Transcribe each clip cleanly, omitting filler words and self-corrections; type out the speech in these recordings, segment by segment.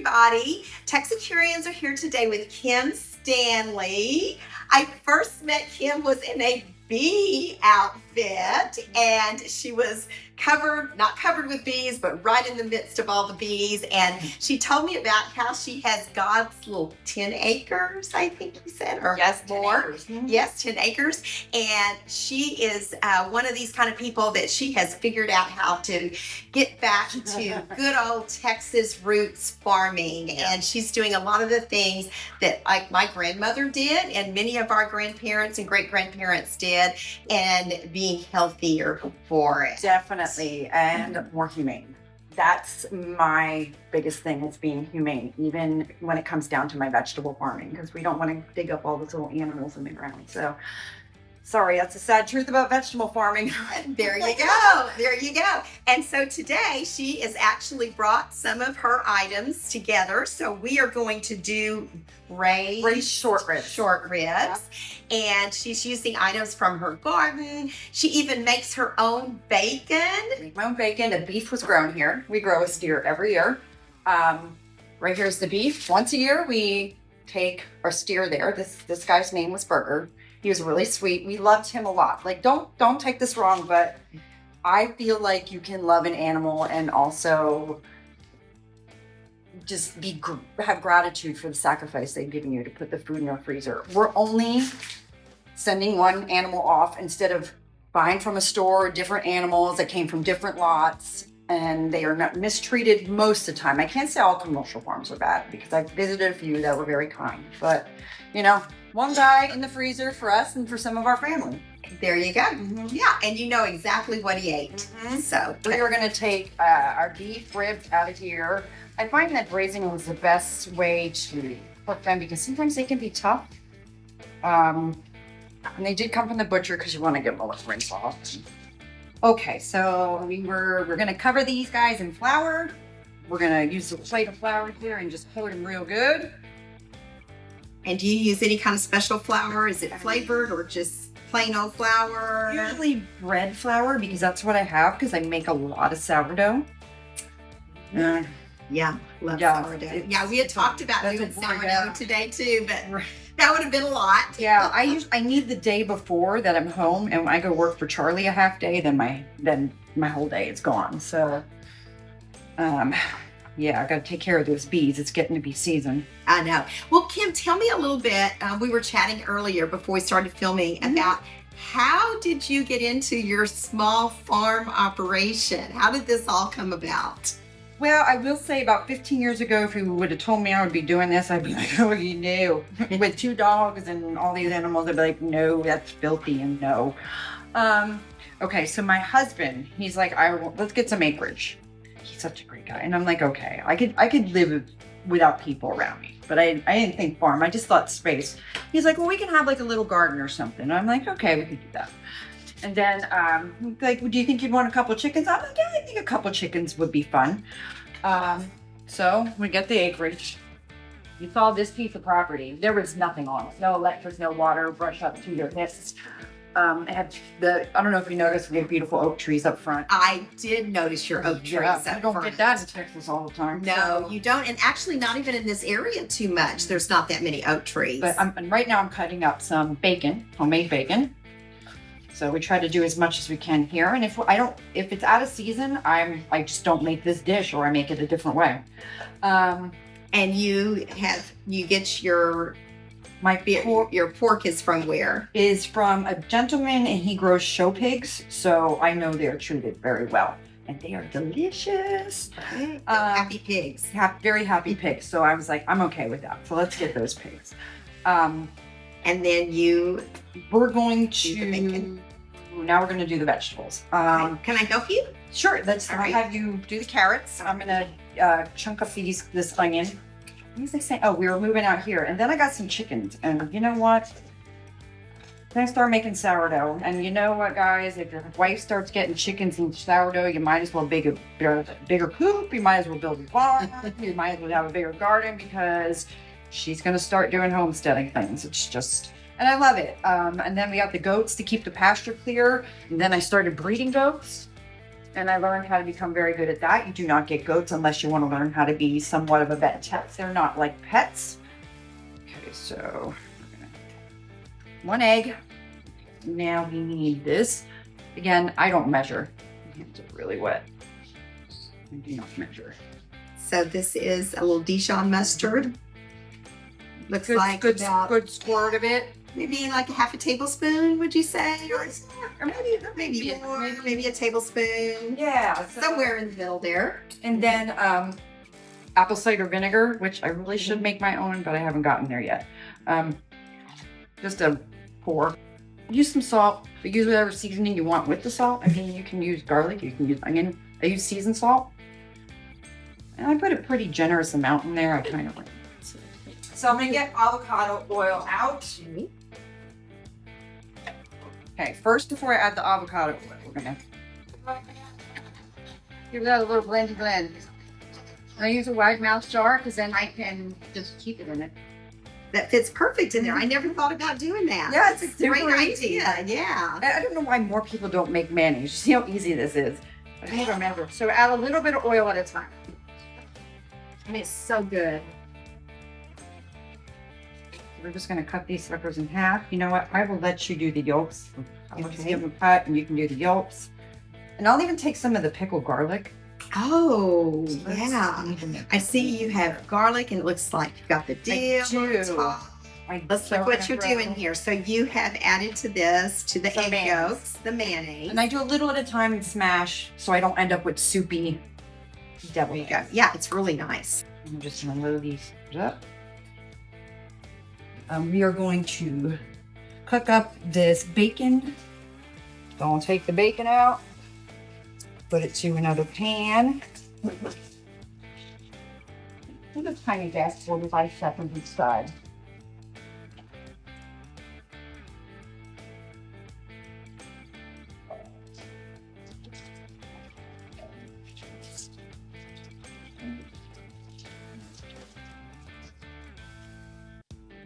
everybody. Texitarians are here today with Kim Stanley. I first met Kim was in a bee outfit, and she was not covered with bees, but right in the midst of all the bees. And she told me about how she has God's little 10 acres, I think you said, or yes, more. 10 acres. Mm-hmm. Yes, 10 acres. And she is one of these kind of people that she has figured out how to get back to good old Texas roots farming. Yeah. And she's doing a lot of the things that like my grandmother did and many of our grandparents and great grandparents did, and being healthier for it. Definitely, and more humane. That's my biggest thing, is being humane, even when it comes down to my vegetable farming, because we don't want to dig up all those little animals in the ground. So sorry, that's a sad truth about vegetable farming. There you go. There you go. And so today she has actually brought some of her items together. So we are going to do braised short ribs. Yeah. And she's using items from her garden. She even makes her own bacon. Make my own bacon. The beef was grown here. We grow a steer every year. Right here's the beef. Once a year we take our steer there. This guy's name was Burger. He was really sweet. We loved him a lot. Like, don't take this wrong, but I feel like you can love an animal and also just have gratitude for the sacrifice they've given you to put the food in your freezer. We're only sending one animal off instead of buying from a store different animals that came from different lots, and they are not mistreated most of the time. I can't say all commercial farms are bad, because I've visited a few that were very kind, but one guy in the freezer for us and for some of our family. There you go. Mm-hmm. Yeah, and you know exactly what he ate. Mm-hmm. So we are going to take our beef ribs out of here. I find that braising was the best way to cook them, because sometimes they can be tough. And they did come from the butcher, because you want to get them a little rinse off. Okay, so we're going to cover these guys in flour. We're going to use a plate of flour here and just coat them real good. And do you use any kind of special flour? Is it flavored or just plain old flour? Usually bread flour, because that's what I have, because I make a lot of sourdough. Yeah, love sourdough. Yeah, we had talked about doing sourdough today too, but that would have been a lot. Yeah, I need the day before that I'm home, and when I go work for Charlie a half day, then my whole day is gone. So, yeah, I got to take care of those bees. It's getting to be season. I know. Well, Kim, tell me a little bit. We were chatting earlier before we started filming about how did you get into your small farm operation? How did this all come about? Well, I will say about 15 years ago, if you would have told me I would be doing this, I'd be like, oh, you knew. With 2 dogs and all these animals, I'd be like, no, that's filthy, and no. Okay, so my husband, he's like, let's get some acreage. He's such a great guy. And I'm like, okay, I could live without people around me. But I didn't think farm. I just thought space. He's like, well, we can have like a little garden or something. And I'm like, okay, we could do that. And then, like, do you think you'd want a couple of chickens? I'm like, yeah, I think a couple of chickens would be fun. So we get the acreage. You saw this piece of property. There was nothing on it. No electric, no water, brush up to your hips. It had I don't know if you noticed, we have beautiful oak trees up front. I did notice your oak trees up front. You don't get that in Texas all the time. No, you don't. And actually not even in this area too much. There's not that many oak trees. But and right now I'm cutting up some bacon, homemade bacon. So we try to do as much as we can here. And if it's out of season, I just don't make this dish, or I make it a different way. And you get your pork is from where? Is from a gentleman, and he grows show pigs. So I know they're treated very well, and they are delicious. Happy pigs. Very happy pigs. So I was like, I'm okay with that. So let's get those pigs. And then we're going to, now we're going to do the vegetables. Can I help you? Sure. Let's have you do the carrots. I'm going to chunk up this onion. What was I saying? Oh, we were moving out here. And then I got some chickens. And you know what? Then I started making sourdough. And you know what, guys? If your wife starts getting chickens and sourdough, you might as well build a bigger coop. You might as well build a barn. You might as well have a bigger garden, because she's going to start doing homesteading things. It's just, and I love it. And then we got the goats to keep the pasture clear. And then I started breeding goats. and I learned how to become very good at that. You do not get goats unless you want to learn how to be somewhat of a vet. They're not like pets. Okay, so 1 egg. Now we need this. Again, I don't measure. My hands are really wet. I do not measure. So this is a little Dijon mustard. Looks like good about squirt of it. maybe like a half a tablespoon, would you say? Or maybe more, maybe a tablespoon. Yeah, Somewhere in the middle there. And then apple cider vinegar, which I really should make my own, but I haven't gotten there yet. Just a pour. Use some salt, but use whatever seasoning you want with the salt. I mean, you can use garlic, you can use onion. I use seasoned salt. And I put a pretty generous amount in there. I kind of like it. So I'm gonna get avocado oil out. Okay, first before I add the avocado oil, we're gonna give that a little blendy blend. I use a wide mouth jar because then I can just keep it in it. That fits perfect in there. I never thought about doing that. Yeah, That's it's a great super easy. idea. Yeah. I don't know why more people don't make mayonnaise. You see how easy this is. I don't remember. So add a little bit of oil at a time. And it's so good. We're just gonna cut these suckers in half. You know what? I will let you do the yolks. I'll just give them a cut and you can do the yolks. And I'll even take some of the pickled garlic. Oh, yeah. I see you have garlic and it looks like you've got the dill on top. Let's look what you're doing here. So you have added to this, to the egg yolks, the mayonnaise. And I do a little at a time and smash so I don't end up with soupy devil eggs. Yeah, it's really nice. I'm just gonna load these up. We are going to cook up this bacon. So I'll take the bacon out, put it to another pan. Put a tiny gas, 45 seconds inside.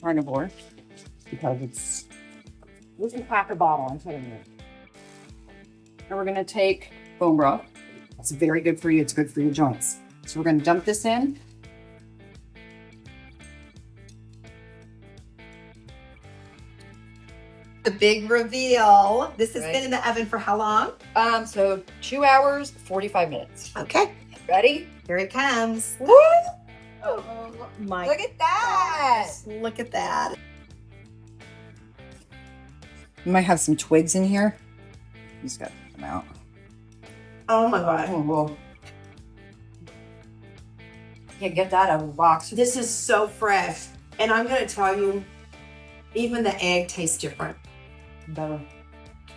Carnivore, because it's this is half a bottle I'm putting in. And we're gonna take bone broth. That's very good for you. It's good for your joints. So we're gonna dump this in. The big reveal. This has been in the oven for how long? So 2 hours, 45 minutes. Okay, Ready? here it comes. Woo! Oh my Look at that! gosh, look at that. You might have some twigs in here. Just gotta put them out. Oh my God. Oh, well. Yeah, get that out of the box. This is so fresh. And I'm going to tell you, even the egg tastes different. Better.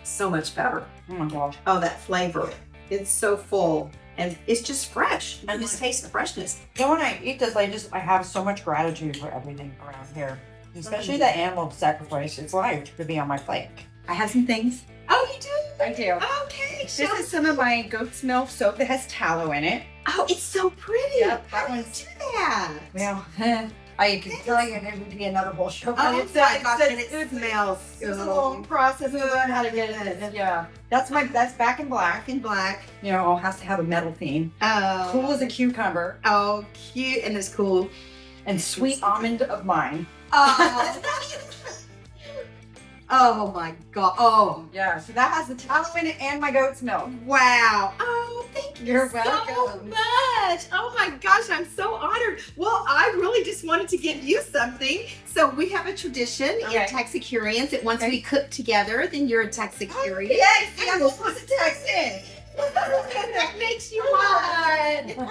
So much better. Oh my gosh. Oh, that flavor. It's so full. And it's just fresh. I just taste the freshness. You know, when I eat this, I have so much gratitude for everything around here. Especially the animal sacrifice. It's life to be on my plate. I have some things. Oh, you do? I do. Okay. This is some of my goat's milk soap that has tallow in it. Oh, it's so pretty. Yep, How that do you one's- do that? Well, I can tell you it would be another whole show. Oh It's my gosh, and it smells It was a so long process to learn how to get it in. Yeah. That's back in black. in black. You know, has to have a metal theme. Oh. Cool as a cucumber. Oh, cute. And it's cool. And sweet almond of mine. Oh. Oh my God. Oh, Yeah, so that has the tallow in it and my goat's milk. wow. Oh, thank you You're so welcome. much. Oh my gosh, I'm so honored. Well, I really just wanted to give you something. So we have a tradition in Okay. Texicurians that once we cook together, then you're a Texicurian. Yes, I'm supposed to text it. That makes you one.